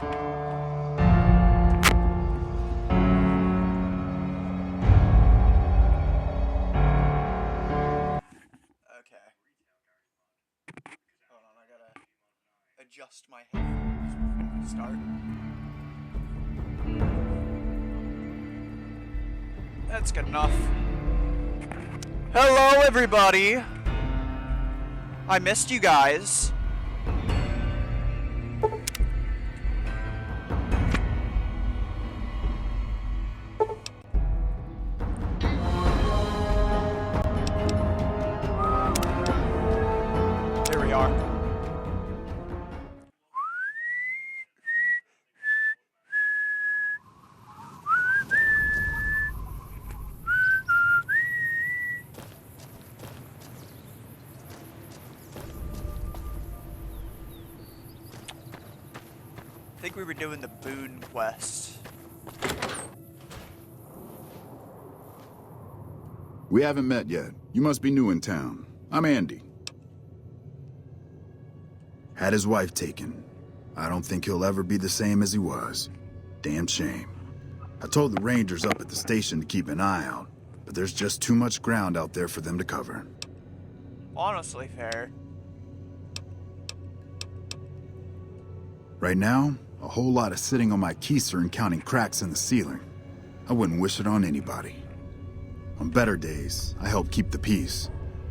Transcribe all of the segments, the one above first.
Hold on, I gotta adjust my headphones before we start. That's good enough. Hello, everybody! I missed you guys. Here we are. I think we were doing the Boone quest. We haven't met yet. You must be new in town. I'm Andy. Had his wife taken. I don't think he'll ever be the same as he was. Damn shame. I told the rangers up at the station to keep an eye out, but there's just too much ground out there for them to cover. Honestly, fair. Right now, a whole lot of sitting on my keister and counting cracks in the ceiling. I wouldn't wish it on anybody. On better days, I help keep the peace.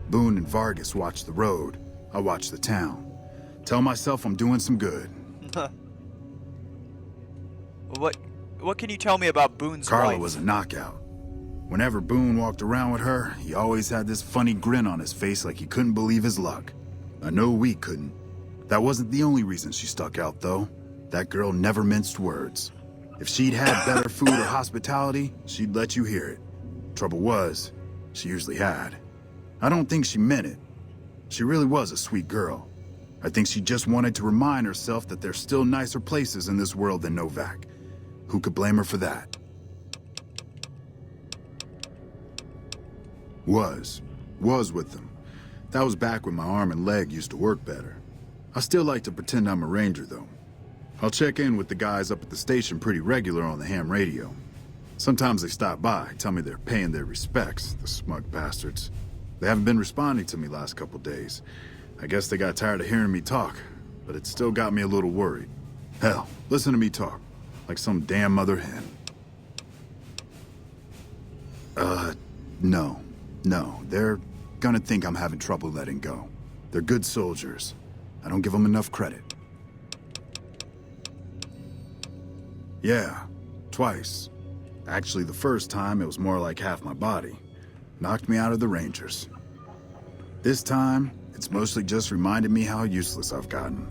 Boone and Vargas watch the road. I watch the town. Tell myself I'm doing some good. What can you tell me about Boone's Carla wife? was a knockout. Whenever Boone walked around with her, he always had this funny grin on his face like he couldn't believe his luck. I know we couldn't. That wasn't the only reason she stuck out, though. That girl never minced words. If she'd had better food or hospitality, she'd let you hear it. Trouble was, she usually had. I don't think she meant it. She really was a sweet girl. I think she just wanted to remind herself that there's still nicer places in this world than Novak. Who could blame her for that? Was with them. That was back when my arm and leg used to work better. I still like to pretend I'm a ranger, though. I'll check in with the guys up at the station pretty regular on the ham radio. Sometimes they stop by, tell me they're paying their respects, the smug bastards. They haven't been responding to me last couple days. I guess they got tired of hearing me talk, but it still got me a little worried. Hell, listen to me talk, like some damn mother hen. No, they're gonna think I'm having trouble letting go. They're good soldiers. I don't give them enough credit. Yeah, twice. Actually, the first time, it was more like half my body. Knocked me out of the Rangers. This time, it's mostly just reminded me how useless I've gotten.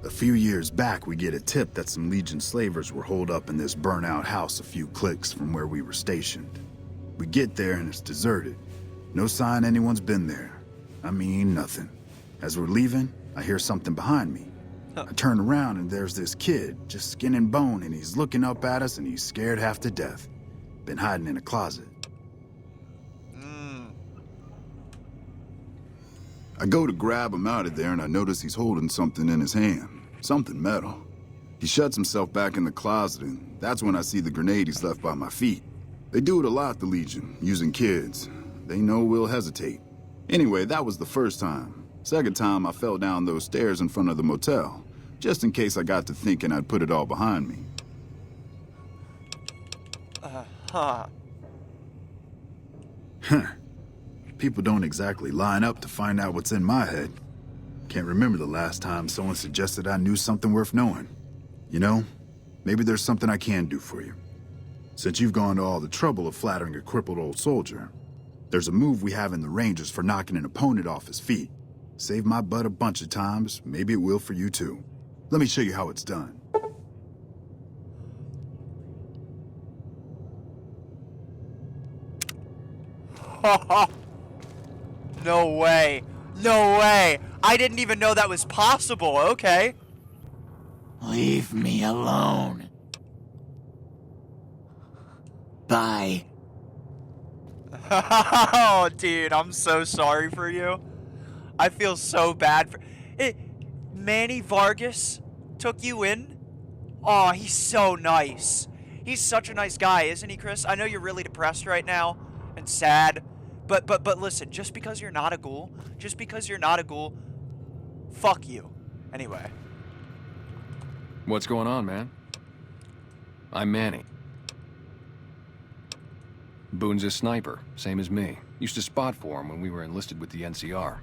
A few years back, we get a tip that some Legion slavers were holed up in this burnt-out house a few clicks from where we were stationed. We get there and it's deserted. No sign anyone's been there. I mean, nothing. As we're leaving, I hear something behind me. I turn around and there's this kid, just skin and bone, and he's looking up at us and he's scared half to death. Been hiding in a closet. I go to grab him out of there and I notice he's holding something in his hand. Something metal. He shuts himself back in the closet and that's when I see the grenade he's left by my feet. They do it a lot, the Legion, using kids. They know we'll hesitate. Anyway, that was the first time. Second time, I fell down those stairs in front of the motel, just in case I got to thinking I'd put it all behind me. Huh. People don't exactly line up to find out what's in my head. Can't remember the last time someone suggested I knew something worth knowing. You know, maybe there's something I can do for you. Since you've gone to all the trouble of flattering a crippled old soldier, there's a move we have in the Rangers for knocking an opponent off his feet. Saved my butt a bunch of times, maybe it will for you too. Let me show you how it's done. No way. No way. I didn't even know that was possible. Okay. Leave me alone. Bye. Oh, dude, I'm so sorry for you. I feel so bad for... Manny Vargas took you in? Oh, he's so nice. He's such a nice guy, isn't he, Chris? I know you're really depressed right now and sad, but listen, just because you're not a ghoul, fuck you. Anyway. What's going on, man? I'm Manny. Boone's a sniper, same as me. Used to spot for him when we were enlisted with the NCR.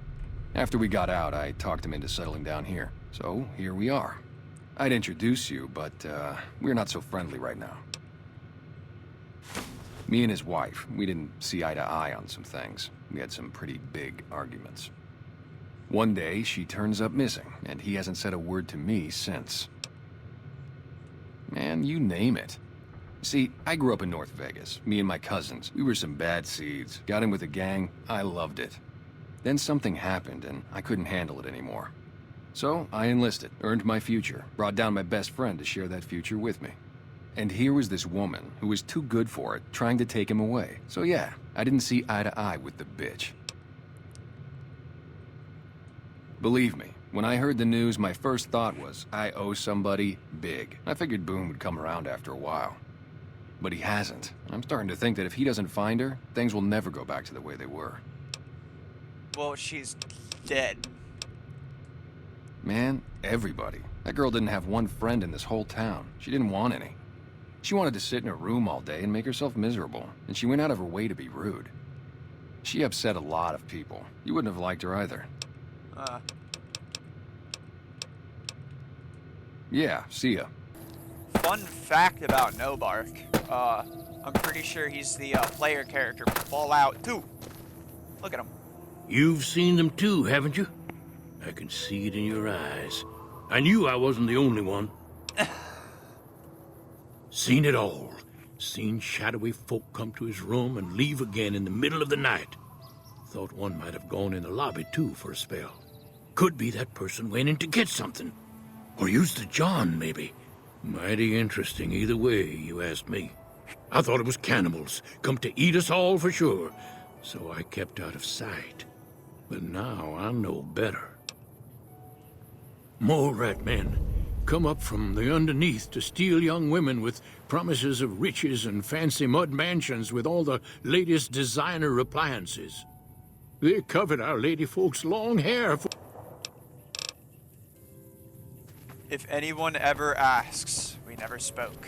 After we got out, I talked him into settling down here. So, here we are. I'd introduce you, but, we're not so friendly right now. Me and his wife, we didn't see eye to eye on some things. We had some pretty big arguments. One day, she turns up missing, and he hasn't said a word to me since. Man, you name it. See, I grew up in North Vegas. Me and my cousins, we were some bad seeds. Got in with a gang, I loved it. Then something happened, and I couldn't handle it anymore. So, I enlisted, earned my future, brought down my best friend to share that future with me. And here was this woman who was too good for it, trying to take him away. So yeah, I didn't see eye to eye with the bitch. Believe me, when I heard the news, my first thought was, I owe somebody big. I figured Boone would come around after a while. But he hasn't. I'm starting to think that if he doesn't find her, things will never go back to the way they were. Well, she's dead. Man, everybody. That girl didn't have one friend in this whole town. She didn't want any. She wanted to sit in her room all day and make herself miserable, and she went out of her way to be rude. She upset a lot of people. You wouldn't have liked her either. Yeah, see ya. Fun fact about Nobark. I'm pretty sure he's the player character from Fallout 2. Look at him. You've seen them too, haven't you? I can see it in your eyes. I knew I wasn't the only one. Seen it all. Seen shadowy folk come to his room and leave again in the middle of the night. Thought one might have gone in the lobby too for a spell. Could be that person went in to get something. Or used the John, maybe. Mighty interesting either way, you asked me. I thought it was cannibals, come to eat us all for sure. So I kept out of sight. But now I know better. Mole rat men come up from the underneath to steal young women with promises of riches and fancy mud mansions with all the latest designer appliances. They covered our lady folks' long hair for... If anyone ever asks, we never spoke.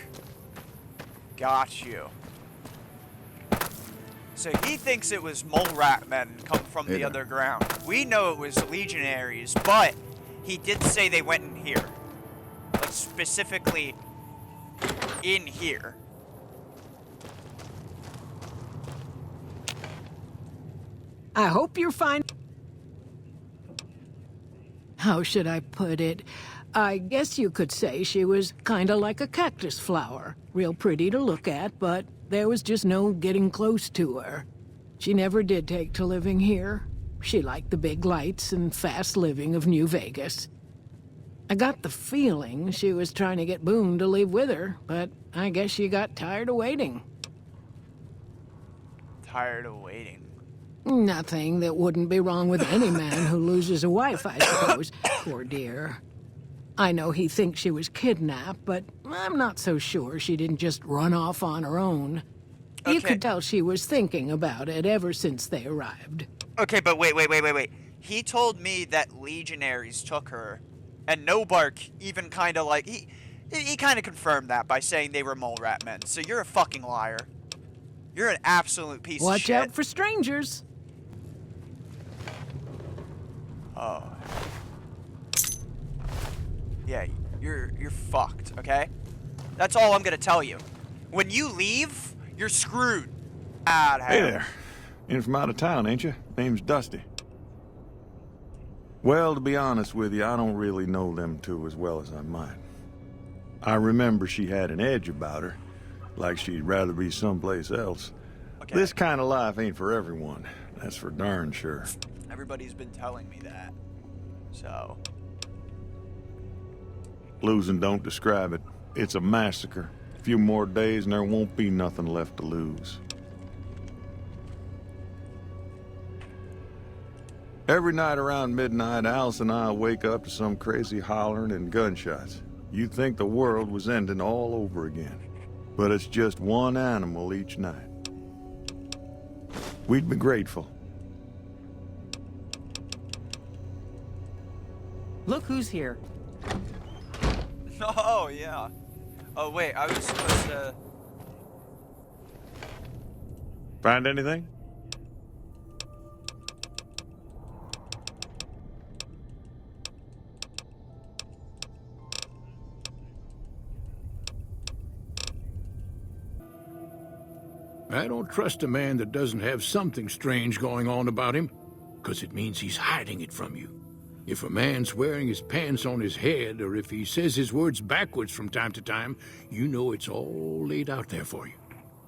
Got you. So he thinks it was mole rat men come from the other ground. We know it was legionaries, but he did say they went in here. Like, specifically in here. I hope you're fine. How should I put it? I guess you could say she was kinda like a cactus flower. Real pretty to look at, but there was just no getting close to her. She never did take to living here. She liked the big lights and fast living of New Vegas. I got the feeling she was trying to get Boone to leave with her, but I guess she got tired of waiting. Tired of waiting. Nothing that wouldn't be wrong with any man who loses a wife, I suppose. Poor dear. I know he thinks she was kidnapped, but I'm not so sure she didn't just run off on her own. Okay. You could tell she was thinking about it ever since they arrived. Okay, but wait. He told me that legionaries took her, and Nobark even kind of like... He kind of confirmed that by saying they were mole rat men, so you're a fucking liar. You're an absolute piece of shit. Watch out for strangers. Oh. Yeah, you're fucked, okay? That's all I'm gonna tell you. When you leave, you're screwed. Hey there. In from out of town, ain't you? Name's Dusty. Well, to be honest with you, I don't really know them two as well as I might. I remember she had an edge about her, like she'd rather be someplace else. Okay. This kind of life ain't for everyone, that's for darn sure. Everybody's been telling me that. So... Losing don't describe it. It's a massacre. A few more days and there won't be nothing left to lose. Every night around midnight, Alice and I wake up to some crazy hollering and gunshots. you'd think the world was ending all over again. But it's just one animal each night. We'd be grateful. Look who's here. Oh, yeah. Oh, wait, I was supposed to... Find anything? I don't trust a man that doesn't have something strange going on about him, 'cause it means he's hiding it from you. If a man's wearing his pants on his head, or if he says his words backwards from time to time, you know it's all laid out there for you.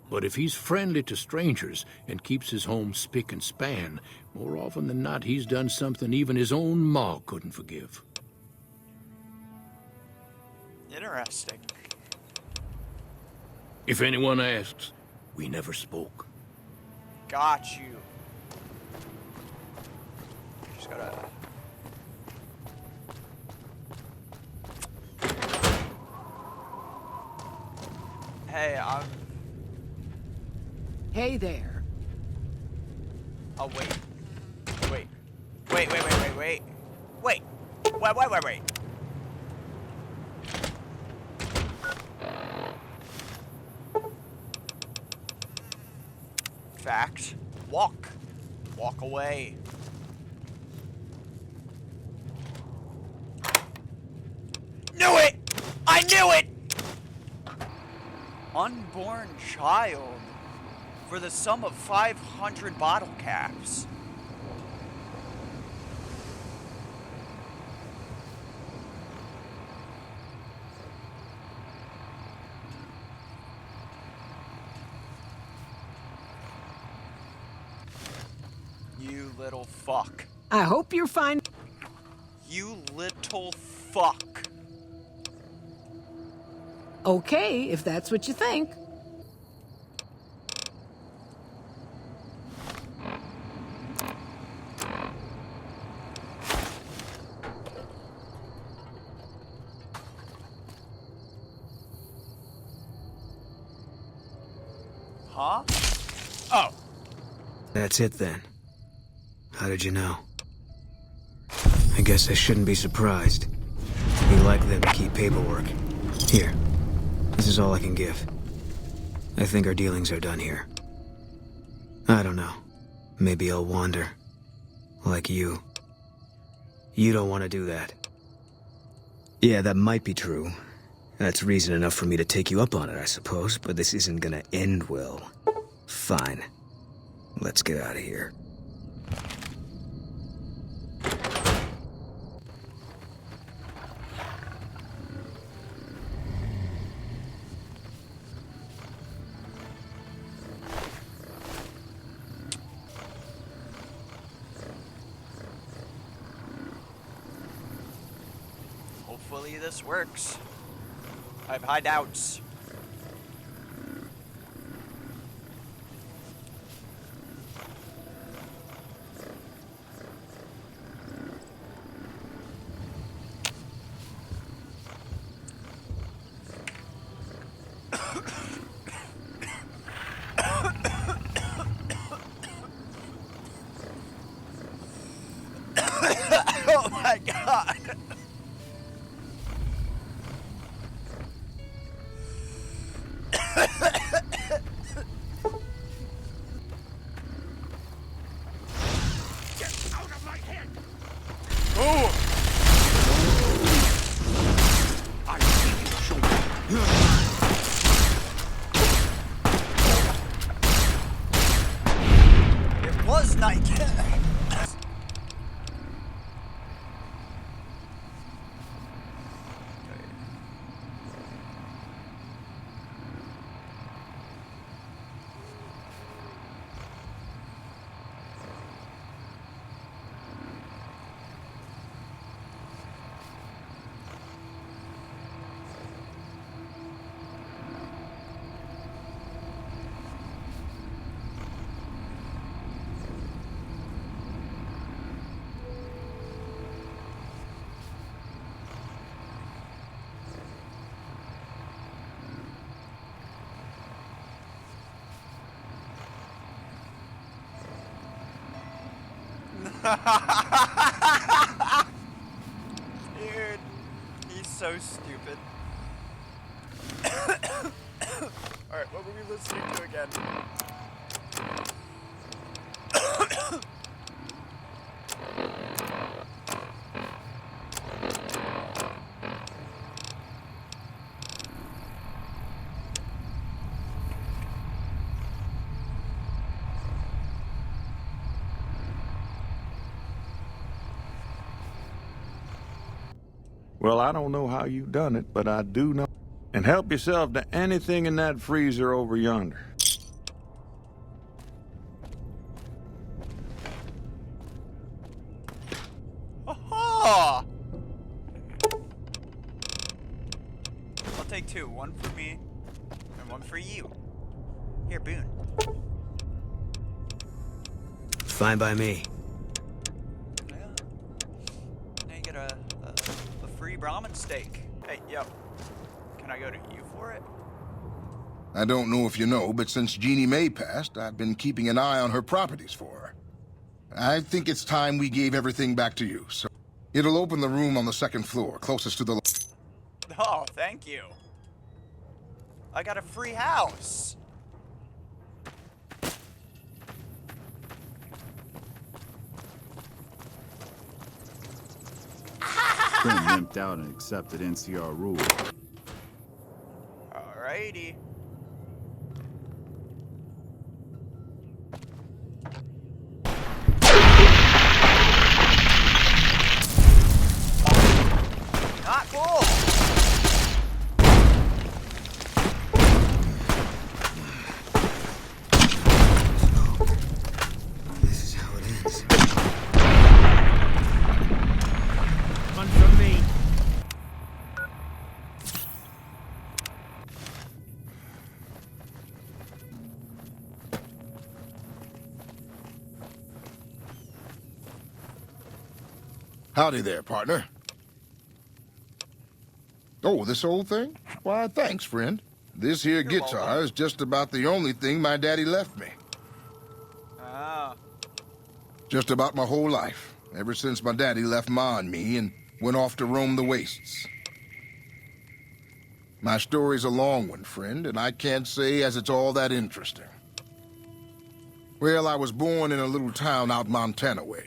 But if he's friendly to strangers and keeps his home spick and span, more often than not he's done something even his own ma couldn't forgive. Interesting. If anyone asks, we never spoke. Got you. Just gotta... Hey, I'm... Hey there. Oh, wait. Wait. Wait. Wait. Wait. Fact. Walk. Walk away. Knew it! I knew it! Unborn child. For the sum of 500 bottle caps. You little fuck. I hope you're fine. You little fuck. Okay, if that's what you think. Huh? Oh. That's it then. How did you know? I guess I shouldn't be surprised. We like them to keep paperwork. Here. This is all I can give. I think our dealings are done here. I don't know. Maybe I'll wander. Like you. You don't want to do that. Yeah, that might be true. That's reason enough for me to take you up on it, I suppose, but this isn't gonna end well. Fine. Let's get out of here. Hopefully this works. I have high doubts. Oh my god. It was night. Dude, he's so stupid. Alright, what were we listening to again? Well, I don't know how you done it, but I do know. And help yourself to anything in that freezer over yonder. Aha! I'll take two. One for me, and one for you. Here, Boone. Fine by me. Yeah. Now you get a free Brahmin steak. Hey, yo. Can I go to you for it? I don't know if you know, but since Jeannie Mae passed, I've been keeping an eye on her properties for her. I think it's time we gave everything back to you, so it'll open the room on the second floor, closest to the... Oh, thank you. I got a free house. Quinn limped out and accepted NCR rule. Alrighty. Not cool. This is how it ends. One from me. Howdy there, partner. Oh, this old thing? Why, thanks, friend. This here You're guitar welcome. is just about the only thing my daddy left me. Ah. Just about my whole life, ever since my daddy left Ma and me and went off to roam the wastes. My story's a long one, friend, and I can't say as it's all that interesting. Well, I was born in a little town out Montana way.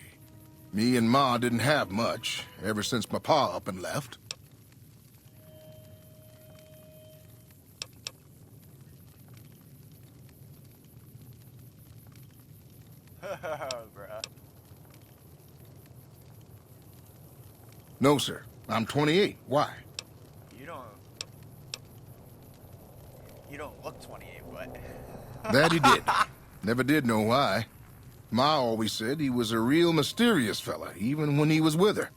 Me and Ma didn't have much, ever since my pa up and left. Bruh. No, sir. I'm 28. Why? You don't look 28, but... That he did. Never did know why. Ma always said he was a real mysterious fella, even when he was with her.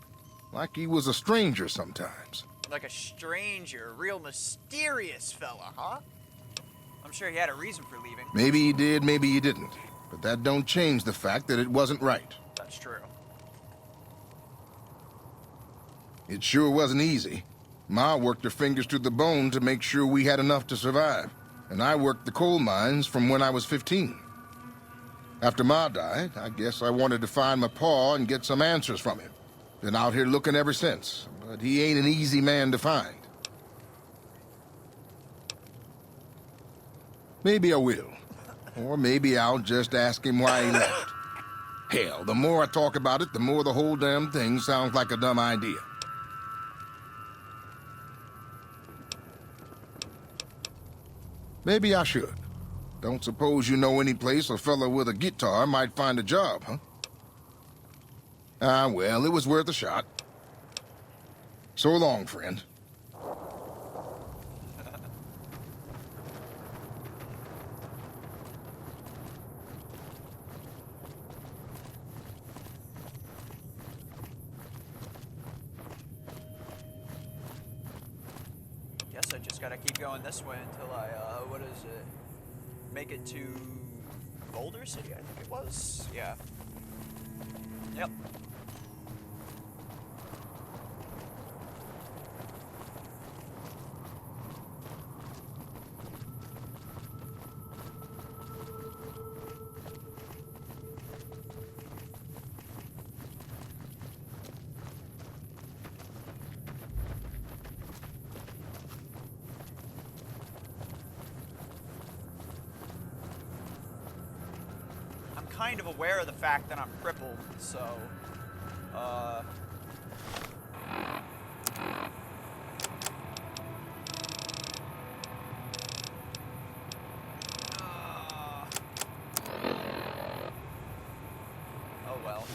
Like he was a stranger sometimes. Like a stranger, a real mysterious fella, huh? I'm sure he had a reason for leaving. Maybe he did, maybe he didn't. But that don't change the fact that it wasn't right. That's true. It sure wasn't easy. Ma worked her fingers to the bone to make sure we had enough to survive. And I worked the coal mines from when I was 15. After Ma died, I guess I wanted to find my pa and get some answers from him. Been out here looking ever since, but he ain't an easy man to find. Maybe I will. Or maybe I'll just ask him why he left. Hell, the more I talk about it, the more the whole damn thing sounds like a dumb idea. Maybe I should. Don't suppose you know any place a fella with a guitar might find a job, huh? Ah, well, it was worth a shot. So long, friend. Guess I just gotta keep going this way until I, what is it? Make it to Boulder City, I think it was. Yeah. Yep. kind of aware of the fact that I'm crippled, so... Oh well.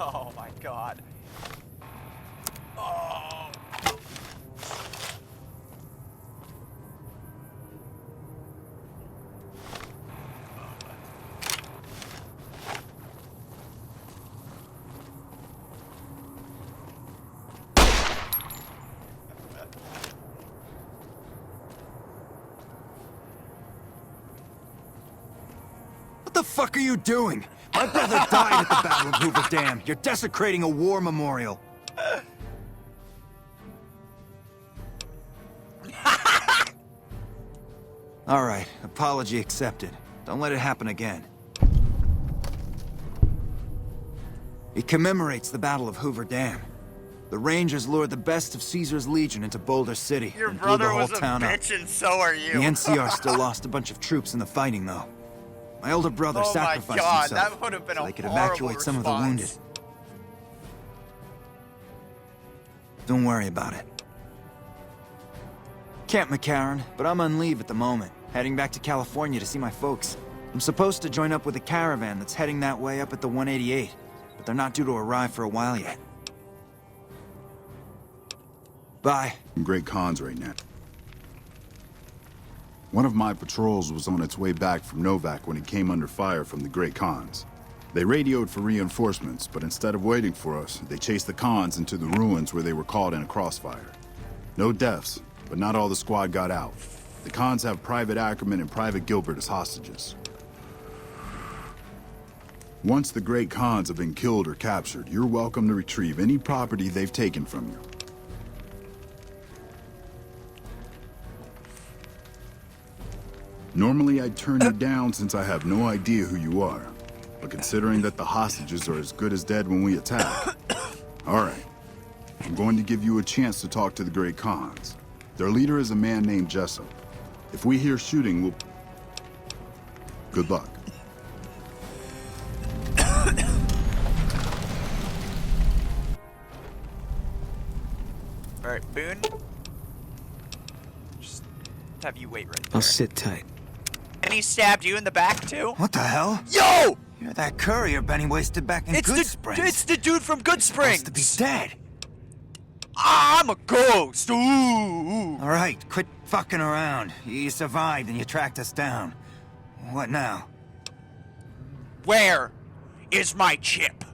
Oh my god. Oh. What the fuck are you doing? My brother died at the Battle of Hoover Dam. You're desecrating a war memorial. All right, apology accepted. Don't let it happen again. It commemorates the Battle of Hoover Dam. The Rangers lured the best of Caesar's Legion into Boulder City Your and blew the brother whole was a town up. bitch, and so are you. The NCR still lost a bunch of troops in the fighting, though. My older brother Oh my sacrificed God, himself that would have been so a they could horrible evacuate some of the response. wounded. Don't worry about it. Camp McCarran, but I'm on leave at the moment, heading back to California to see my folks. I'm supposed to join up with a caravan that's heading that way up at the 188, but they're not due to arrive for a while yet. Bye. Great Khans right now. One of my patrols was on its way back from Novak when it came under fire from the Great Khans. They radioed for reinforcements, but instead of waiting for us, they chased the Khans into the ruins where they were caught in a crossfire. No deaths, but not all the squad got out. The Khans have Private Ackerman and Private Gilbert as hostages. Once the Great Khans have been killed or captured, you're welcome to retrieve any property they've taken from you. Normally I'd turn you down since I have no idea who you are. But considering that the hostages are as good as dead when we attack... Alright. I'm going to give you a chance to talk to the Great Khans. Their leader is a man named Jessup. If we hear shooting, we'll... Good luck. Alright, Boone. Just have you wait right there. I'll sit tight. And he stabbed you in the back, too? What the hell? Yo! You're that courier Benny wasted back in Good Springs. It's the dude from Good Springs! Supposed to be dead. I'm a ghost! Ooh! All right, quit fucking around. You survived and you tracked us down. What now? Where is my chip?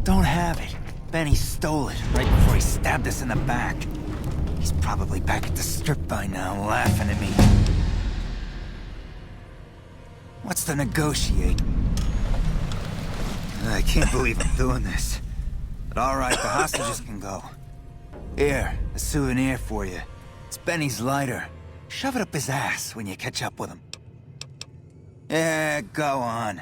Don't have it. Benny stole it right before he stabbed us in the back. He's probably back at the strip by now, laughing at me. What's to negotiate? I can't believe I'm doing this. But all right, the hostages can go. Here, a souvenir for you. It's Benny's lighter. Shove it up his ass when you catch up with him. Yeah, go on.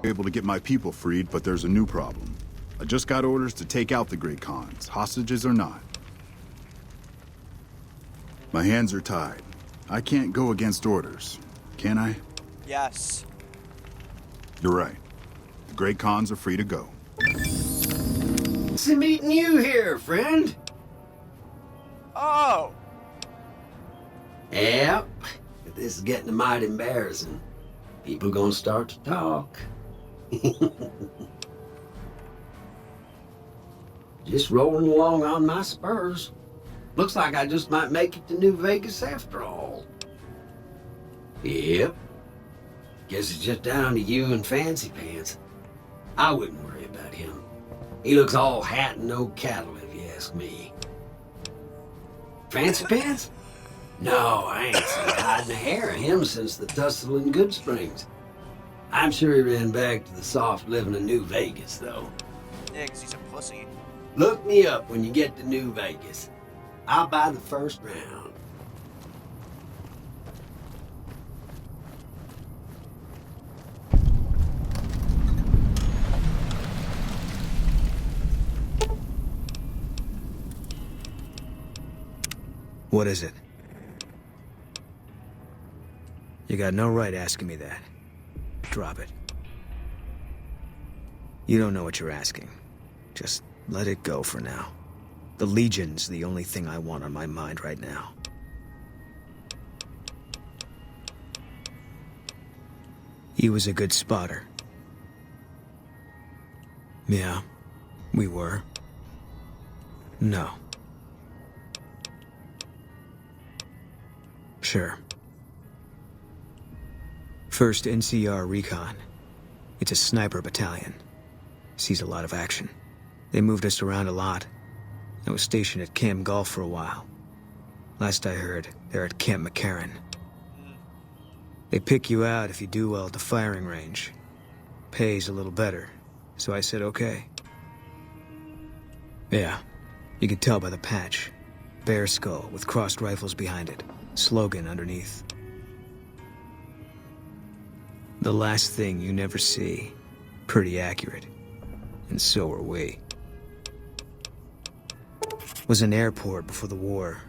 Able to get my people freed, but there's a new problem. I just got orders to take out the Great Khans, hostages or not. My hands are tied. I can't go against orders, can I? Yes. You're right. The Great Khans are free to go. It's meeting you here, friend. Oh! Yep. But this is getting mighty embarrassing. People gonna start to talk. Just rolling along on my spurs. Looks like I just might make it to New Vegas after all. Yep. Guess it's just down to you and Fancy Pants. I wouldn't worry about him. He looks all hat and no cattle, if you ask me. Fancy Pants? No, I ain't seen hiding a hair of him since the tussle in Good Springs. I'm sure he ran back to the soft living of New Vegas, though. Yeah, 'cause he's a pussy. Look me up when you get to New Vegas. I'll buy the first round. What is it? You got no right asking me that. Drop it. You don't know what you're asking. Just let it go for now. The Legion's the only thing I want on my mind right now. He was a good spotter. Yeah, we were. No. Sure. First NCR Recon. It's a sniper battalion. Sees a lot of action. They moved us around a lot. I was stationed at Camp Gulf for a while. Last I heard, they're at Camp McCarran. They pick you out if you do well at the firing range. Pays a little better, so I said okay. Yeah, you could tell by the patch. Bear skull with crossed rifles behind it. Slogan underneath. The last thing you never see. Pretty accurate. And so are we. Was an airport before the war.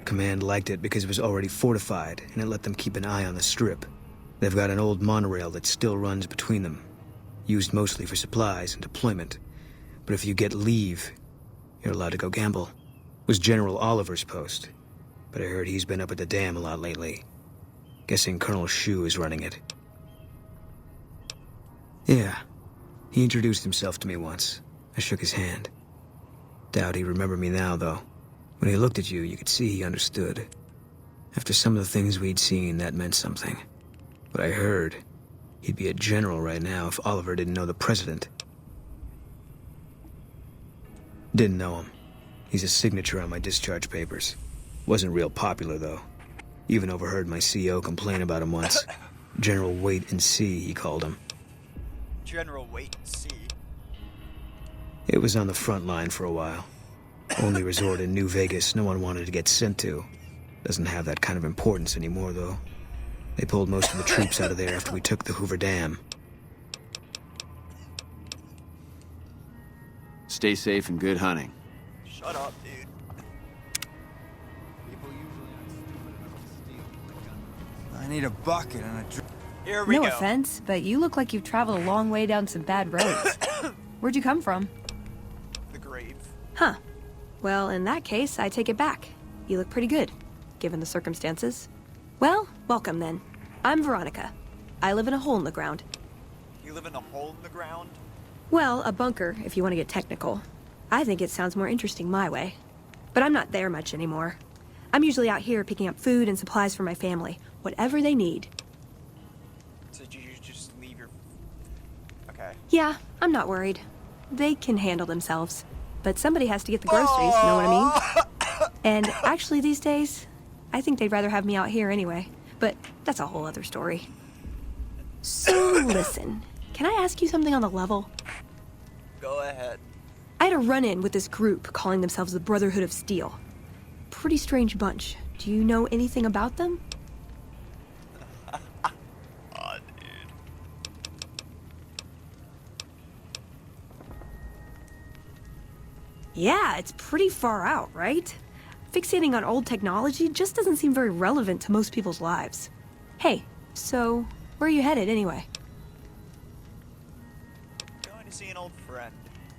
Command liked it because it was already fortified, and it let them keep an eye on the strip. They've got an old monorail that still runs between them. Used mostly for supplies and deployment. But if you get leave, you're allowed to go gamble. Was General Oliver's post. But I heard he's been up at the dam a lot lately. Guessing Colonel Shu is running it. Yeah. He introduced himself to me once. I shook his hand. Doubt he remembered me now, though. When he looked at you, you could see he understood. After some of the things we'd seen, that meant something. But I heard he'd be a general right now if Oliver didn't know the president. Didn't know him. He's a signature on my discharge papers. Wasn't real popular, though. Even overheard my CO complain about him once. General Wait and See, he called him. General Wait and See. It was on the front line for a while. Only resort in New Vegas no one wanted to get sent to. Doesn't have that kind of importance anymore, though. They pulled most of the troops out of there after we took the Hoover Dam. Stay safe and good hunting. Shut up, dude. I need a bucket and a drink. Here we No go. offense, but you look like you've traveled a long way down some bad roads. Where'd you come from? The grave. Huh. Well, in that case, I take it back. You look pretty good, given the circumstances. Well, welcome then. I'm Veronica. I live in a hole in the ground. You live in a hole in the ground? Well, a bunker, if you want to get technical. I think it sounds more interesting my way. But I'm not there much anymore. I'm usually out here picking up food and supplies for my family, whatever they need. So did you just leave your... Okay. Yeah, I'm not worried. They can handle themselves. But somebody has to get the groceries, know what I mean? And actually these days, I think they'd rather have me out here anyway. But that's a whole other story. So listen, can I ask you something on the level? Go ahead. I had a run-in with this group calling themselves the Brotherhood of Steel. Pretty strange bunch. Do you know anything about them? Oh, dude. Yeah, it's pretty far out, right? Fixating on old technology just doesn't seem very relevant to most people's lives. Hey, so where are you headed anyway? Going to see an old friend.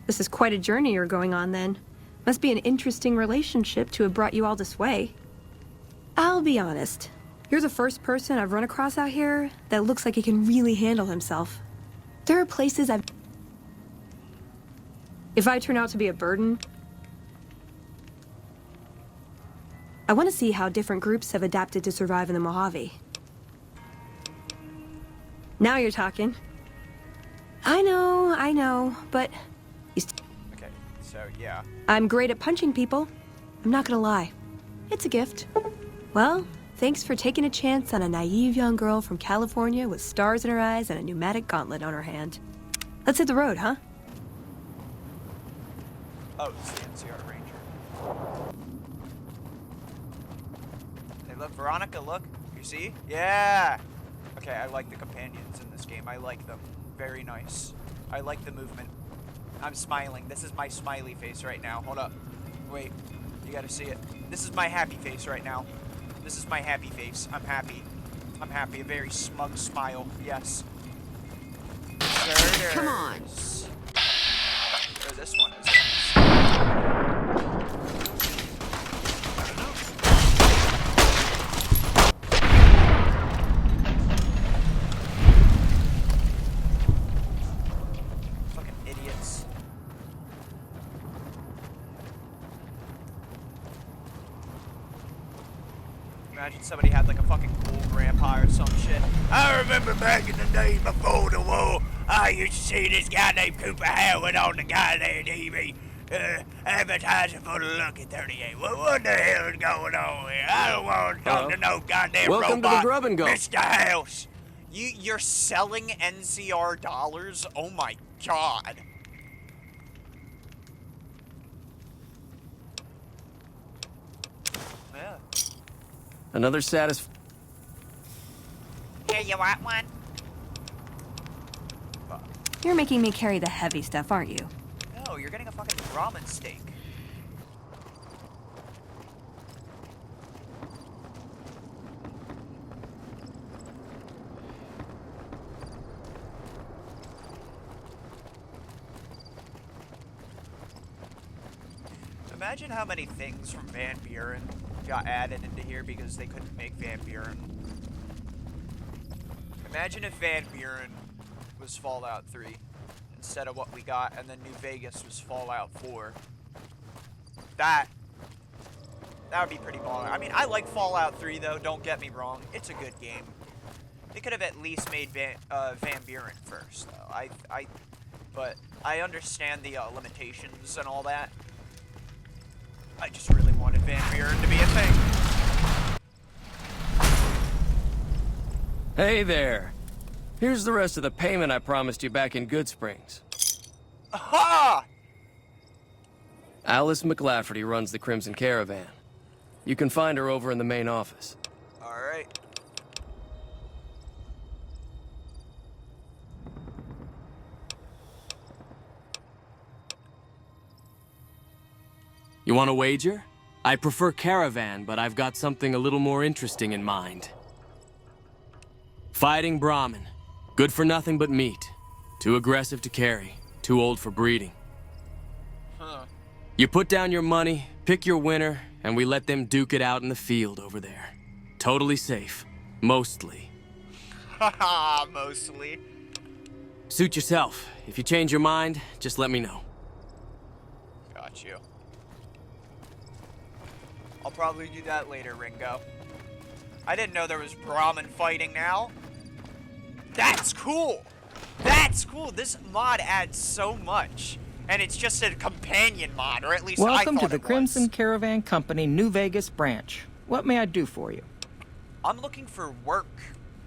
This is quite a journey you're going on then. Must be an interesting relationship to have brought you all this way. I'll be honest. You're the first person I've run across out here that looks like he can really handle himself. There are places I've... If I turn out to be a burden, I want to see how different groups have adapted to survive in the Mojave. Now you're talking. I know, but... Okay, so yeah. I'm great at punching people. I'm not gonna lie. It's a gift. Well, thanks for taking a chance on a naive young girl from California with stars in her eyes and a pneumatic gauntlet on her hand. Let's hit the road, huh? Oh, it's the NCR Ranger. Hey, look, Veronica, look. You see? Yeah! Okay, I like the companions in this game. I like them. Very nice. I like the movement. I'm smiling. This is my smiley face right now. Hold up. Wait. You gotta see it. This is my happy face right now. This is my happy face. I'm happy. I'm happy. A very smug smile. Yes. Come on. Or this one is. Fucking idiots. Imagine somebody had like a fucking cool grandpa or some shit. I remember back in the day before the war, I used to see this guy named Cooper Howard on the goddamn TV, advertising for the Lucky 38. What the hell is going on here? I don't want to talk to no goddamn Welcome robot. to the grub and go. Mr. House. You're selling NCR dollars? Oh my god. Yeah. Another Here, you want one? You're making me carry the heavy stuff, aren't you? No, you're getting a fucking ramen steak. Imagine how many things from Van Buren got added into here because they couldn't make Van Buren. Imagine if Van Buren was Fallout 3 instead of what we got, and then New Vegas was Fallout 4. That would be pretty baller. I mean, I like Fallout 3 though, don't get me wrong. It's a good game. They could have at least made Van Buren first though. But I understand the limitations and all that. I just really wanted Van Buren to be a thing. Hey there. Here's the rest of the payment I promised you back in Good Springs. Aha! Alice McLafferty runs the Crimson Caravan. You can find her over in the main office. Alright. You want to wager? I prefer Caravan, but I've got something a little more interesting in mind. Fighting Brahmin. Good for nothing but meat. Too aggressive to carry. Too old for breeding. Huh. You put down your money, pick your winner, and we let them duke it out in the field over there. Totally safe. Mostly. Haha, mostly. Suit yourself. If you change your mind, just let me know. Got you. I'll probably do that later, Ringo. I didn't know there was Brahmin fighting now. That's cool! That's cool! This mod adds so much. And it's just a companion mod, or at least I thought Welcome to the it was. Crimson Caravan Company New Vegas branch. What may I do for you? I'm looking for work,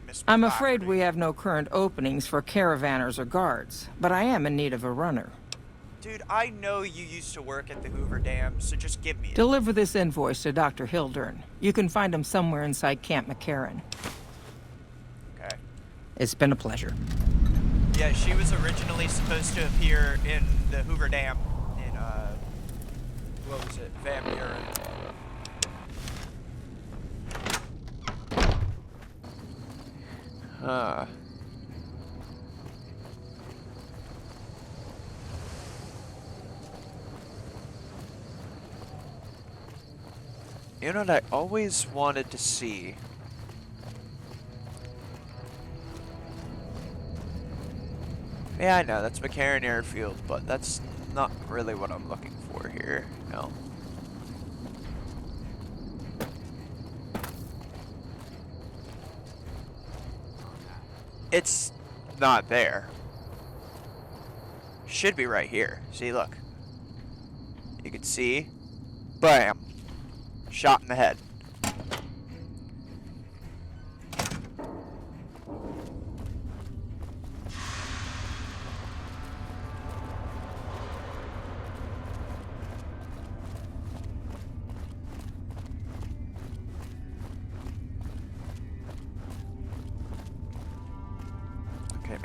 Miss I'm McLafferty. afraid we have no current openings for caravanners or guards, but I am in need of a runner. Dude, I know you used to work at the Hoover Dam, so just give me it. Deliver this invoice to Dr. Hildern. You can find him somewhere inside Camp McCarran. Okay. It's been a pleasure. Yeah, she was originally supposed to appear in the Hoover Dam in, what was it? Van Buren. Huh. You know what I always wanted to see? Yeah, I know, that's McCarran Airfield, but that's not really what I'm looking for here, no. It's not there. Should be right here. See, look. You can see. Bam. Shot in the head.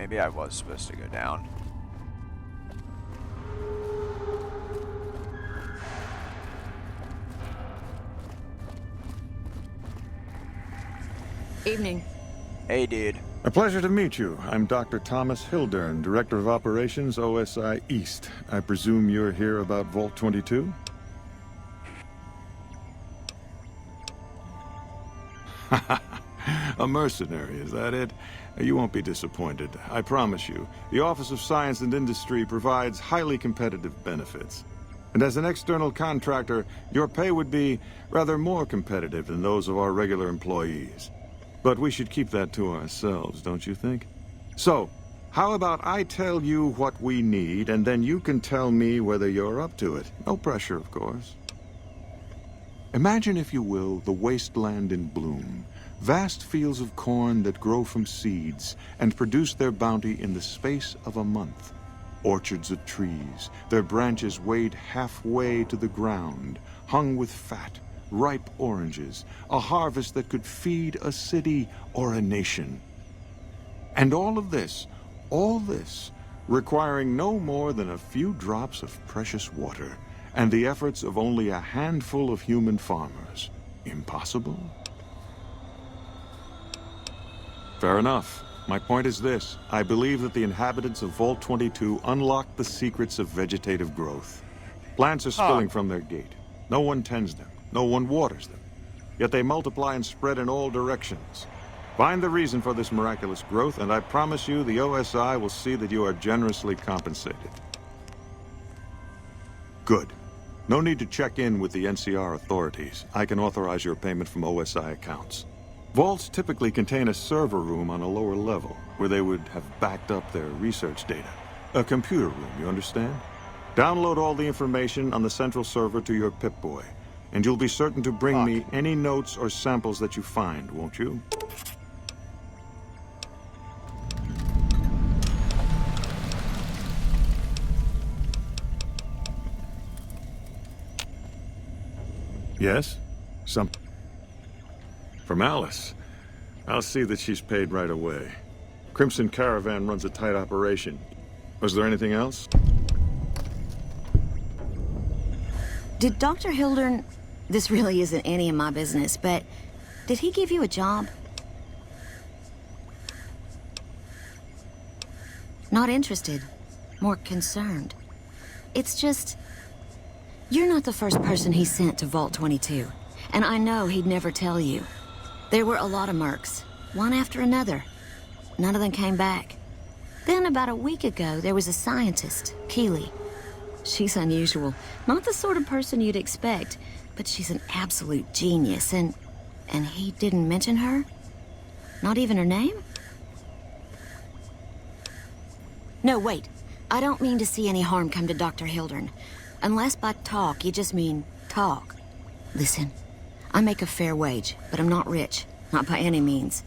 Maybe I was supposed to go down. Evening. Hey, dude. A pleasure to meet you. I'm Dr. Thomas Hildern, Director of Operations, OSI East. I presume you're here about Vault 22? A mercenary, is that it? You won't be disappointed, I promise you. The Office of Science and Industry provides highly competitive benefits. And as an external contractor, your pay would be rather more competitive than those of our regular employees. But we should keep that to ourselves, don't you think? So, how about I tell you what we need, and then you can tell me whether you're up to it. No pressure, of course. Imagine, if you will, the wasteland in bloom. Vast fields of corn that grow from seeds and produce their bounty in the space of a month. Orchards of trees, their branches weighed halfway to the ground, hung with fat, ripe oranges, a harvest that could feed a city or a nation. And all this, requiring no more than a few drops of precious water, and the efforts of only a handful of human farmers. Impossible? Fair enough. My point is this. I believe that the inhabitants of Vault 22 unlocked the secrets of vegetative growth. Plants are spilling from their gate. No one tends them. No one waters them. Yet they multiply and spread in all directions. Find the reason for this miraculous growth, and I promise you the OSI will see that you are generously compensated. Good. No need to check in with the NCR authorities. I can authorize your payment from OSI accounts. Vaults typically contain a server room on a lower level, where they would have backed up their research data. A computer room, you understand? Download all the information on the central server to your Pip-Boy, and you'll be certain to bring me any notes or samples that you find, won't you? Yes? From Alice. I'll see that she's paid right away. Crimson Caravan runs a tight operation. Was there anything else? Did Dr. Hildern... This really isn't any of my business, but... Did he give you a job? Not interested. More concerned. It's just... You're not the first person he sent to Vault 22. And I know he'd never tell you. There were a lot of mercs, one after another. None of them came back. Then about a week ago, there was a scientist, Keeley. She's unusual. Not the sort of person you'd expect, but she's an absolute genius, and he didn't mention her? Not even her name? No, wait. I don't mean to see any harm come to Dr. Hildern. Unless by talk, you just mean talk. Listen, I make a fair wage, but I'm not rich. Not by any means.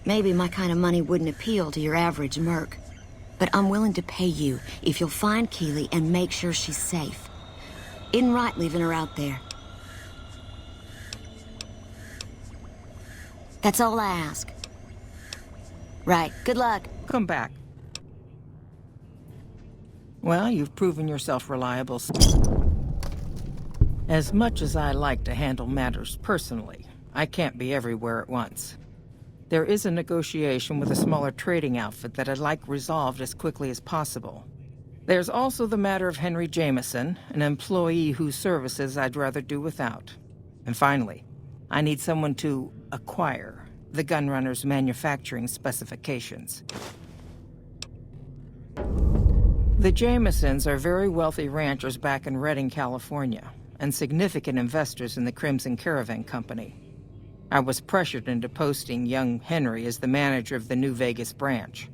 Maybe my kind of money wouldn't appeal to your average merc. But I'm willing to pay you if you'll find Keeley and make sure she's safe. Isn't right leaving her out there. That's all I ask. Right, good luck. Come back. Well, you've proven yourself reliable. As much as I like to handle matters personally, I can't be everywhere at once. There is a negotiation with a smaller trading outfit that I'd like resolved as quickly as possible. There's also the matter of Henry Jameson, an employee whose services I'd rather do without. And finally, I need someone to acquire the Gunrunner's manufacturing specifications. The Jamesons are very wealthy ranchers back in Redding, California, and significant investors in the Crimson Caravan Company. I was pressured into posting young Henry as the manager of the New Vegas branch.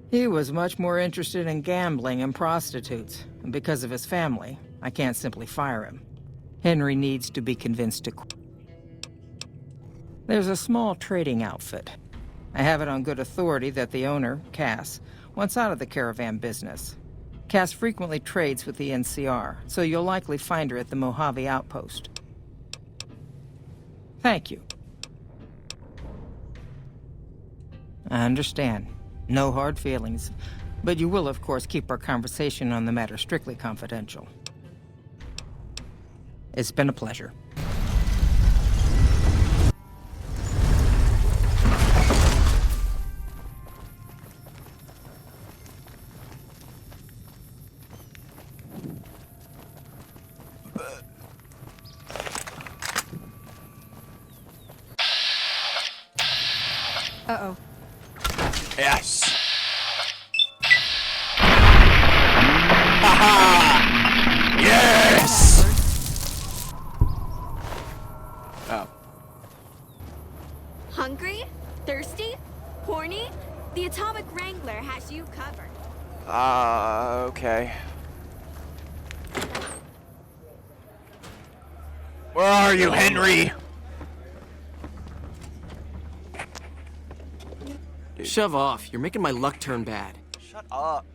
He was much more interested in gambling and prostitutes, and because of his family, I can't simply fire him. Henry needs to be convinced to quit. There's a small trading outfit. I have it on good authority that the owner, Cass, wants out of the caravan business. Cass frequently trades with the NCR, so you'll likely find her at the Mojave outpost. Thank you. I understand. No hard feelings. But you will, of course, keep our conversation on the matter strictly confidential. It's been a pleasure. Uh-oh. Yes. Haha! Yes! Oh. Hungry? Thirsty? Horny? The Atomic Wrangler has you covered. Okay. Where are you, Henry? Shove off. You're making my luck turn bad. Shut up.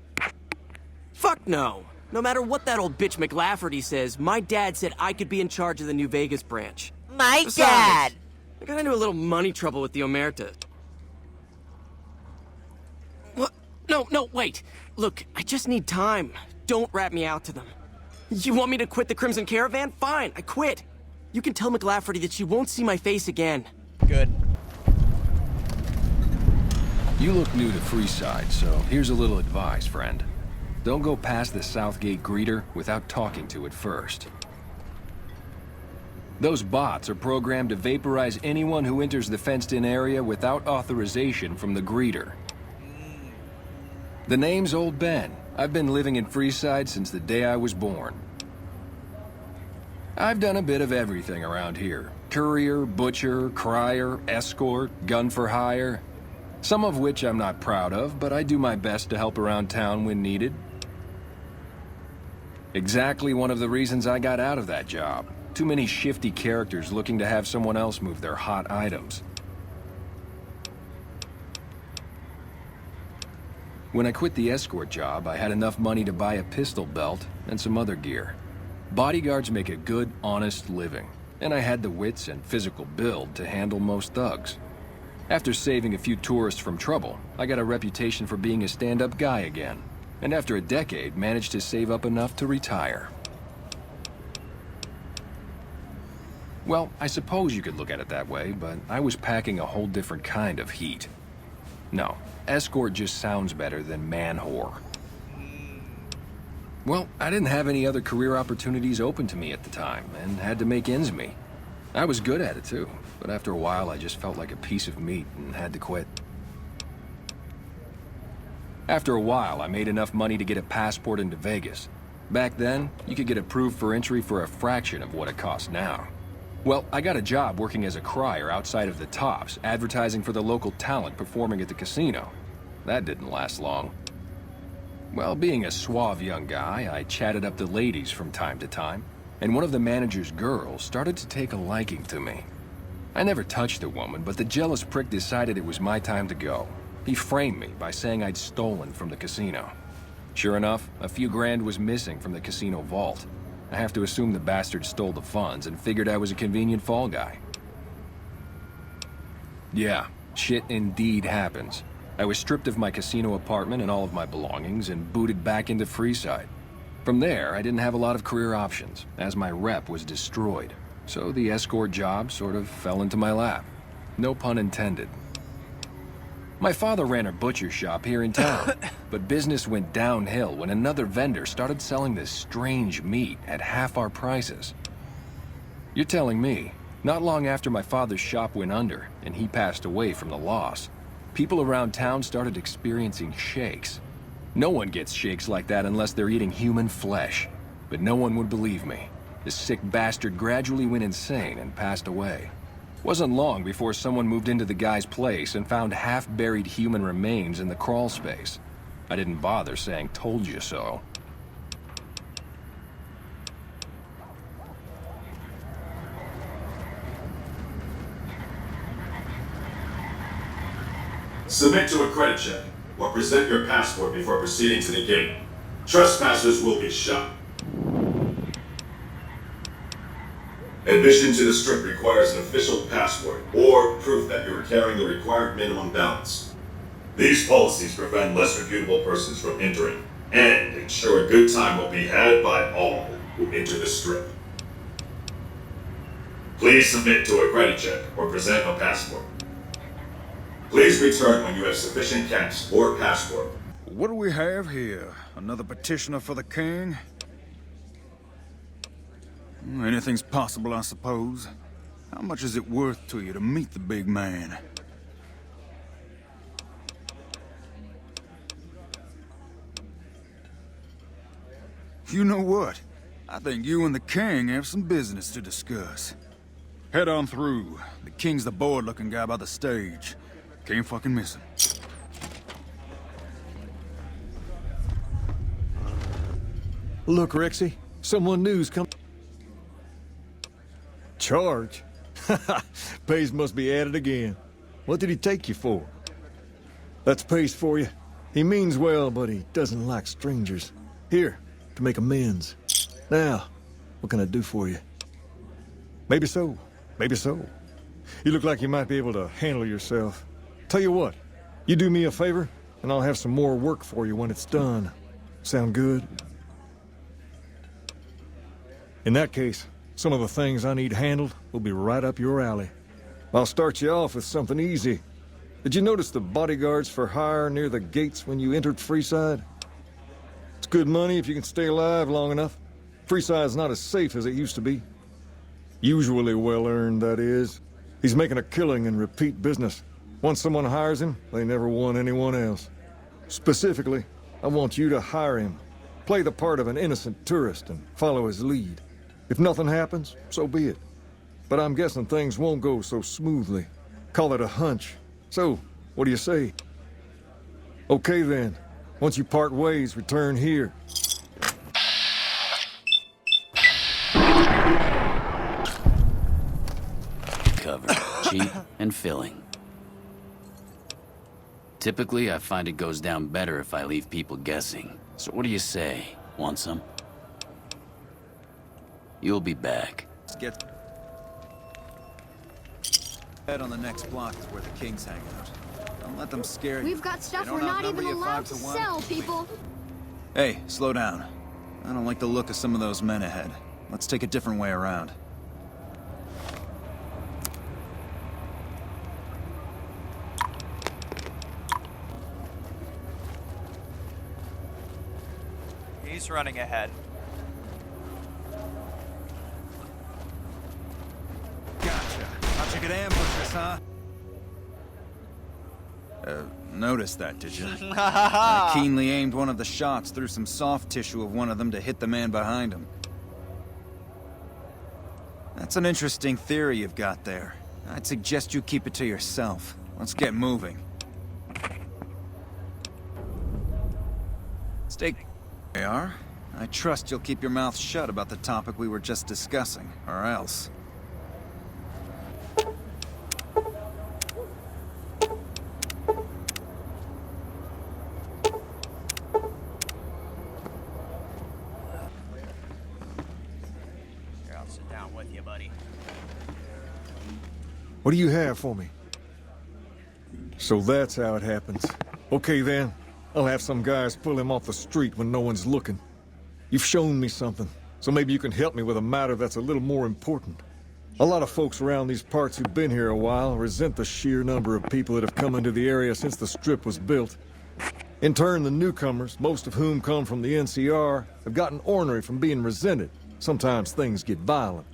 Fuck no. No matter what that old bitch McLafferty says, my dad said I could be in charge of the New Vegas branch. My Besides, dad! I got into a little money trouble with the Omerta. What? No, wait. Look, I just need time. Don't rat me out to them. You want me to quit the Crimson Caravan? Fine, I quit. You can tell McLafferty that she won't see my face again. Good. You look new to Freeside, so here's a little advice, friend. Don't go past the Southgate greeter without talking to it first. Those bots are programmed to vaporize anyone who enters the fenced-in area without authorization from the greeter. The name's Old Ben. I've been living in Freeside since the day I was born. I've done a bit of everything around here. Courier, butcher, crier, escort, gun for hire. Some of which I'm not proud of, but I do my best to help around town when needed. Exactly one of the reasons I got out of that job. Too many shifty characters looking to have someone else move their hot items. When I quit the escort job, I had enough money to buy a pistol belt and some other gear. Bodyguards make a good, honest living, and I had the wits and physical build to handle most thugs. After saving a few tourists from trouble, I got a reputation for being a stand-up guy again, and after a decade, managed to save up enough to retire. Well, I suppose you could look at it that way, but I was packing a whole different kind of heat. No, escort just sounds better than man-whore. Well, I didn't have any other career opportunities open to me at the time, and had to make ends meet. I was good at it too, but after a while I just felt like a piece of meat and had to quit. After a while, I made enough money to get a passport into Vegas. Back then, you could get approved for entry for a fraction of what it costs now. Well, I got a job working as a crier outside of the Tops, advertising for the local talent performing at the casino. That didn't last long. Well, being a suave young guy, I chatted up the ladies from time to time, and one of the manager's girls started to take a liking to me. I never touched the woman, but the jealous prick decided it was my time to go. He framed me by saying I'd stolen from the casino. Sure enough, a few grand was missing from the casino vault. I have to assume the bastard stole the funds and figured I was a convenient fall guy. Yeah, shit indeed happens. I was stripped of my casino apartment and all of my belongings and booted back into Freeside. From there, I didn't have a lot of career options, as my rep was destroyed. So the escort job sort of fell into my lap. No pun intended. My father ran a butcher shop here in town, but business went downhill when another vendor started selling this strange meat at half our prices. You're telling me, not long after my father's shop went under and he passed away from the loss, people around town started experiencing shakes. No one gets shakes like that unless they're eating human flesh, but no one would believe me. The sick bastard gradually went insane and passed away. Wasn't long before someone moved into the guy's place and found half-buried human remains in the crawl space. I didn't bother saying "told you so." Submit to a credit check, or present your passport before proceeding to the gate. Trespassers will be shot. Admission to the strip requires an official passport, or proof that you are carrying the required minimum balance. These policies prevent less reputable persons from entering, and ensure a good time will be had by all who enter the Strip. Please submit to a credit check or present a passport. Please return when you have sufficient cash or passport. What do we have here? Another petitioner for the king? Anything's possible, I suppose. How much is it worth to you to meet the big man? You know what? I think you and the king have some business to discuss. Head on through. The king's the bored-looking guy by the stage. Can't fucking miss him. Look, Rexy, someone new's come. Charge? Pace must be at it again. What did he take you for? That's Pace for you. He means well, but he doesn't like strangers. Here, to make amends. Now, what can I do for you? Maybe so. Maybe so. You look like you might be able to handle yourself. Tell you what, you do me a favor, and I'll have some more work for you when it's done. Sound good? In that case, some of the things I need handled will be right up your alley. I'll start you off with something easy. Did you notice the bodyguards for hire near the gates when you entered Freeside? It's good money if you can stay alive long enough. Freeside's not as safe as it used to be. Usually well-earned, that is. He's making a killing in repeat business. Once someone hires him, they never want anyone else. Specifically, I want you to hire him. Play the part of an innocent tourist and follow his lead. If nothing happens, so be it. But I'm guessing things won't go so smoothly. Call it a hunch. So, what do you say? Okay then. Once you part ways, return here. Cover. Cheap and filling. Typically, I find it goes down better if I leave people guessing. So what do you say? Want some? You'll be back. Let's get... Head on the next block is where the kings hang out. Don't let them scare you. We've got stuff They don't we're not outnumber even you allowed 5 to to 1. sell, people. Hey, slow down. I don't like the look of some of those men ahead. Let's take a different way around. He's running ahead. Gotcha. Thought you could ambush us, huh? Noticed that, did you? I keenly aimed one of the shots through some soft tissue of one of them to hit the man behind him. That's an interesting theory you've got there. I'd suggest you keep it to yourself. Let's get moving. Stay... They are. I trust you'll keep your mouth shut about the topic we were just discussing, or else. Here, I'll sit down with you, buddy. What do you have for me? So that's how it happens. Okay then, I'll have some guys pull him off the street when no one's looking. You've shown me something, so maybe you can help me with a matter that's a little more important. A lot of folks around these parts who've been here a while resent the sheer number of people that have come into the area since the Strip was built. In turn, the newcomers, most of whom come from the NCR, have gotten ornery from being resented. Sometimes things get violent.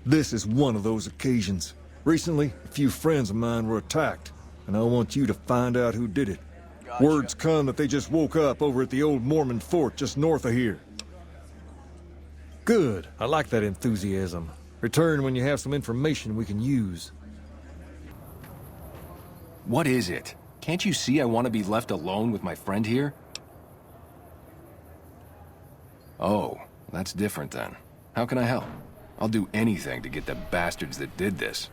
This is one of those occasions. Recently, a few friends of mine were attacked, and I want you to find out who did it. Gotcha. Words come that they just woke up over at the old Mormon fort just north of here. Good. I like that enthusiasm. Return when you have some information we can use. What is it? Can't you see I want to be left alone with my friend here? Oh, that's different then. How can I help? I'll do anything to get the bastards that did this.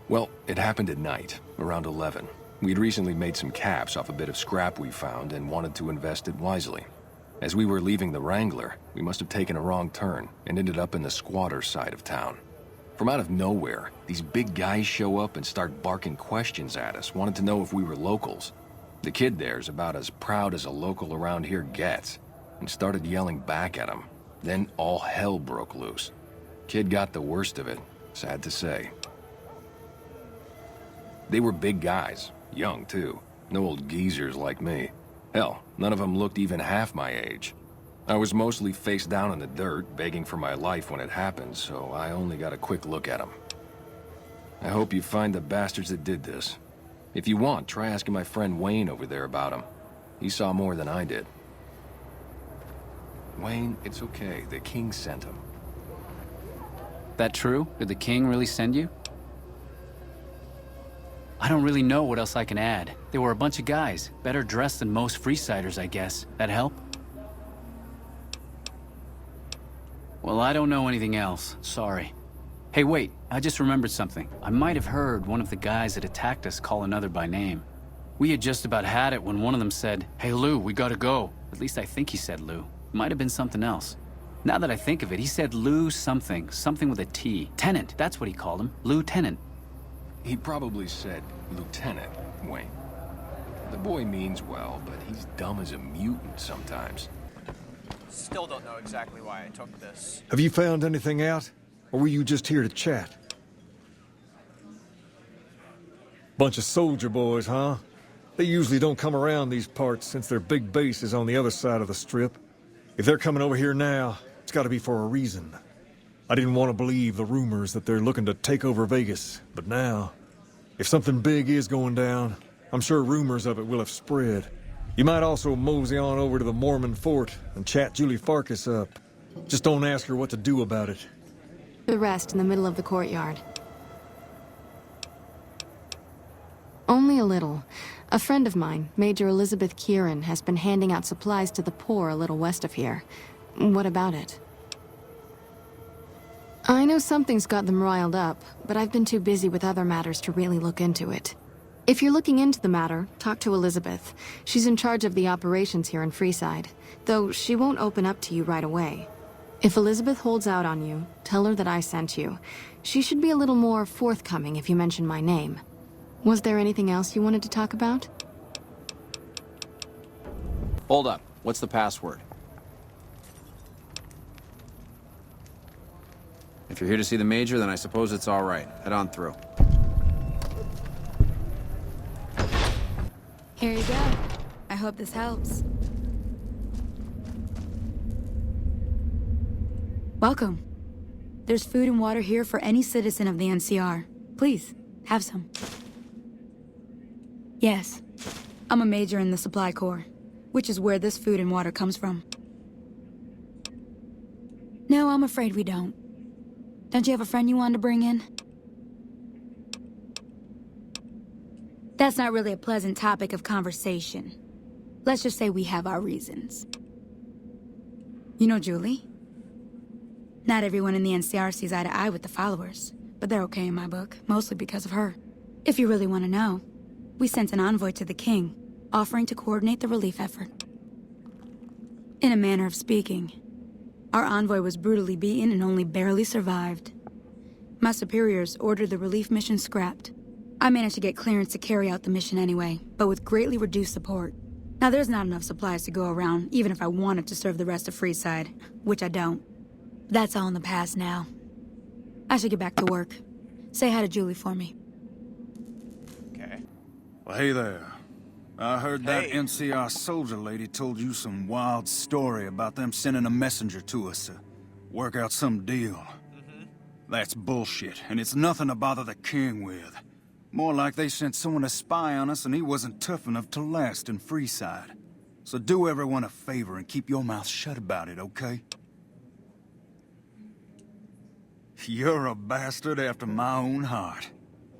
Well, it happened at night, around 11. We'd recently made some caps off a bit of scrap we found and wanted to invest it wisely. As we were leaving the Wrangler, we must have taken a wrong turn and ended up in the squatter side of town. From out of nowhere, these big guys show up and start barking questions at us, wanted to know if we were locals. The kid there's about as proud as a local around here gets, and started yelling back at him. Then all hell broke loose. Kid got the worst of it, sad to say. They were big guys, young too, no old geezers like me. Hell, none of them looked even half my age. I was mostly face down in the dirt, begging for my life when it happened, so I only got a quick look at them. I hope you find the bastards that did this. If you want, try asking my friend Wayne over there about him. He saw more than I did. Wayne, it's okay. The king sent him. That true? Did the king really send you? I don't really know what else I can add. They were a bunch of guys, better dressed than most freesiders, I guess. That help? Well, I don't know anything else. Sorry. Hey, wait. I just remembered something. I might have heard one of the guys that attacked us call another by name. We had just about had it when one of them said, "Hey, Lou, we gotta go." At least I think he said Lou. Might have been something else. Now that I think of it, he said Lou something. Something with a T. Tenant, that's what he called him. Lieutenant. He probably said Lieutenant, Wayne. The boy means well, but he's dumb as a mutant sometimes. Still don't know exactly why I took this. Have you found anything out? Or were you just here to chat? Bunch of soldier boys, huh? They usually don't come around these parts since their big base is on the other side of the strip. If they're coming over here now, it's gotta be for a reason. I didn't want to believe the rumors that they're looking to take over Vegas, but now, if something big is going down, I'm sure rumors of it will have spread. You might also mosey on over to the Mormon fort and chat Julie Farkas up. Just don't ask her what to do about it. The rest in the middle of the courtyard. Only a little. A friend of mine, Major Elizabeth Kieran, has been handing out supplies to the poor a little west of here. What about it? I know something's got them riled up, but I've been too busy with other matters to really look into it. If you're looking into the matter, talk to Elizabeth. She's in charge of the operations here in Freeside, though she won't open up to you right away. If Elizabeth holds out on you, tell her that I sent you. She should be a little more forthcoming if you mention my name. Was there anything else you wanted to talk about? Hold up. What's the password? If you're here to see the Major, then I suppose it's all right. Head on through. Here you go. I hope this helps. Welcome. There's food and water here for any citizen of the NCR. Please, have some. Yes, I'm a major in the Supply Corps, which is where this food and water comes from. No, I'm afraid we don't. Don't you have a friend you wanted to bring in? That's not really a pleasant topic of conversation. Let's just say we have our reasons. You know Julie? Not everyone in the NCR sees eye to eye with the followers, but they're okay in my book, mostly because of her. If you really want to know, we sent an envoy to the king, offering to coordinate the relief effort. In a manner of speaking, our envoy was brutally beaten and only barely survived. My superiors ordered the relief mission scrapped. I managed to get clearance to carry out the mission anyway, but with greatly reduced support. Now there's not enough supplies to go around, even if I wanted to serve the rest of Freeside, which I don't. That's all in the past now. I should get back to work. Say hi to Julie for me. Okay. Well, hey there. I heard that NCR soldier lady told you some wild story about them sending a messenger to us to work out some deal. That's bullshit, and it's nothing to bother the king with. More like they sent someone to spy on us and he wasn't tough enough to last in Freeside. So do everyone a favor and keep your mouth shut about it, okay? You're a bastard after my own heart.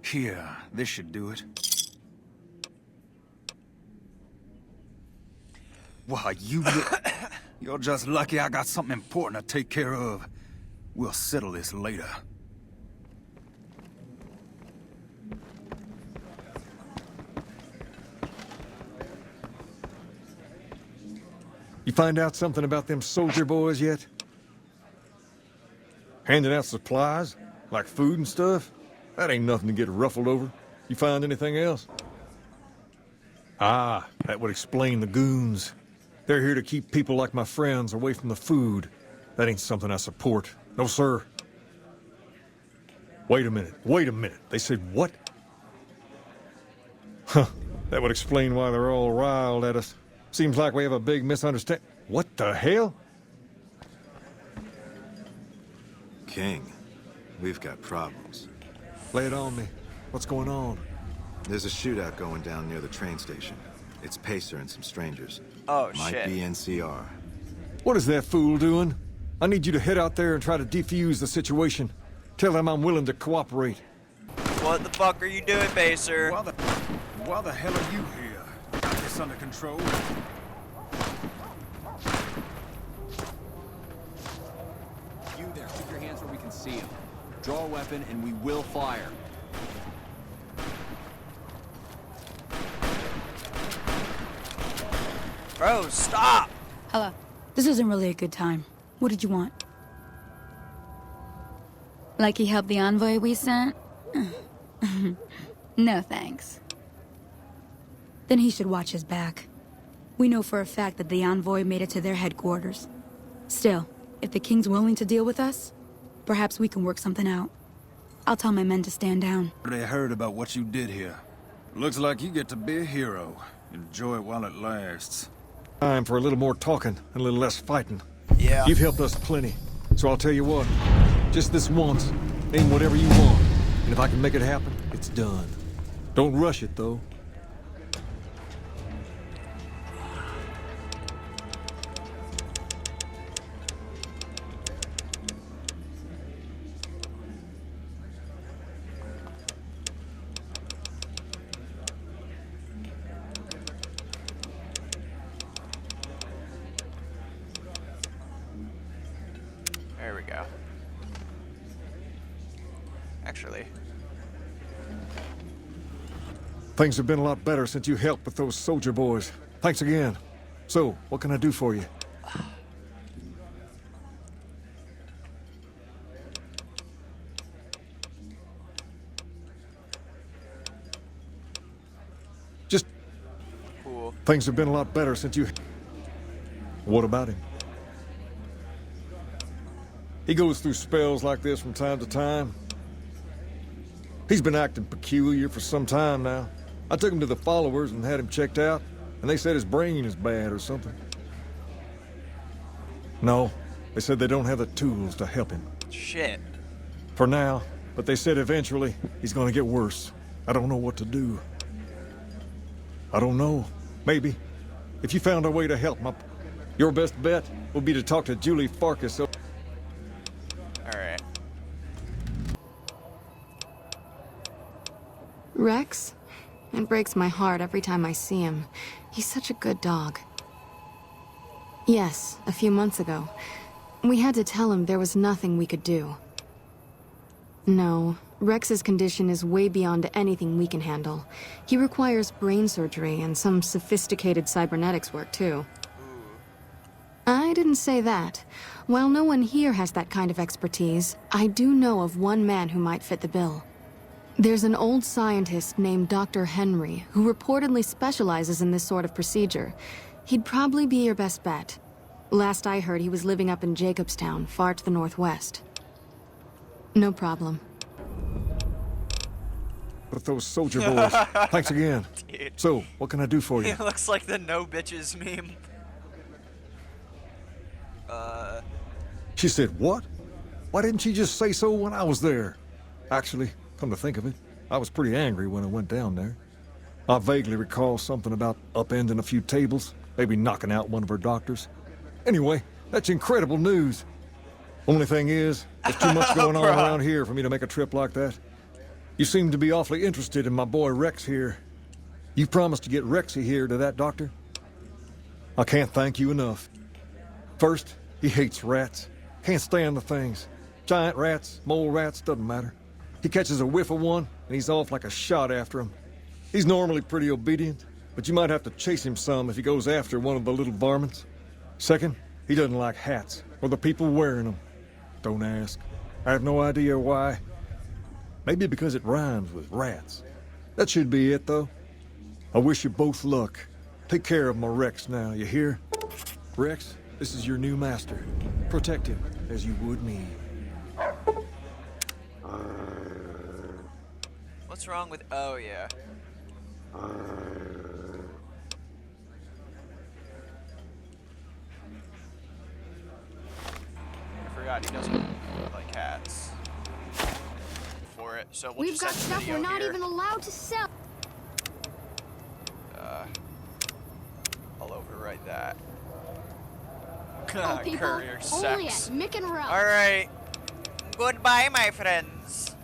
Here, this should do it. Why, you're just lucky I got something important to take care of. We'll settle this later. You find out something about them soldier boys yet? Handing out supplies? Like food and stuff? That ain't nothing to get ruffled over. You find anything else? Ah, that would explain the goons. They're here to keep people like my friends away from the food. That ain't something I support. No, sir. Wait a minute. They said what? Huh, that would explain why they're all riled at us. Seems like we have a big misunderstanding. What the hell? King, we've got problems. Lay it on me. What's going on? There's a shootout going down near the train station. It's Pacer and some strangers. Oh, Might shit. be NCR. What is that fool doing? I need you to head out there and try to defuse the situation. Tell them I'm willing to cooperate. What the fuck are you doing, Pacer? Why the hell are you here? Got this under control? You there, keep your hands where we can see him. Draw a weapon and we will fire. Bro, stop! Hello. This isn't really a good time. What did you want? Like he helped the envoy we sent? No thanks. Then he should watch his back. We know for a fact that the envoy made it to their headquarters. Still, if the king's willing to deal with us, perhaps we can work something out. I'll tell my men to stand down. They heard about what you did here. Looks like you get to be a hero. Enjoy it while it lasts. Time for a little more talking and a little less fighting. Yeah. You've helped us plenty, so I'll tell you what. Just this once, name whatever you want, and if I can make it happen, it's done. Don't rush it, though. There we go. Actually. Things have been a lot better since you helped with those soldier boys. Thanks again. So, what can I do for you? Just... Cool. Things have been a lot better since you... What about him? He goes through spells like this from time to time. He's been acting peculiar for some time now. I took him to the followers and had him checked out, and they said his brain is bad or something. No, they said they don't have the tools to help him. Shit. For now, but they said eventually he's gonna get worse. I don't know what to do. I don't know. Maybe. If you found a way to help him, your best bet would be to talk to Julie Farkas. Alright. Rex? It breaks my heart every time I see him. He's such a good dog. Yes, a few months ago. We had to tell him there was nothing we could do. No, Rex's condition is way beyond anything we can handle. He requires brain surgery and some sophisticated cybernetics work, too. I didn't say that. While no one here has that kind of expertise, I do know of one man who might fit the bill. There's an old scientist named Dr. Henry who reportedly specializes in this sort of procedure. He'd probably be your best bet. Last I heard, he was living up in Jacobstown, far to the northwest. No problem. With those soldier boys. Thanks again. Dude. So, what can I do for you? He looks like the no bitches meme. She said, what? Why didn't she just say so when I was there? Actually, come to think of it, I was pretty angry when I went down there. I vaguely recall something about upending a few tables, maybe knocking out one of her doctors. Anyway, that's incredible news. Only thing is, there's too much going on around here for me to make a trip like that. You seem to be awfully interested in my boy Rex here. You promised to get Rexy here to that doctor? I can't thank you enough. First, he hates rats. Can't stand the things. Giant rats, mole rats, doesn't matter. He catches a whiff of one, and he's off like a shot after him. He's normally pretty obedient, but you might have to chase him some if he goes after one of the little varmints. Second, he doesn't like hats, or the people wearing them. Don't ask. I have no idea why. Maybe because it rhymes with rats. That should be it, though. I wish you both luck. Take care of my Rex now, you hear? Rex, this is your new master. Protect him as you would me. What's wrong with... Oh, yeah. I forgot he doesn't like cats. For it, so we'll We've just got end the stuff video we're not here. even allowed to sell. I'll overwrite that. Oh, people, Courier only at sex. Mick and Ralph. Alright. Goodbye, my friends.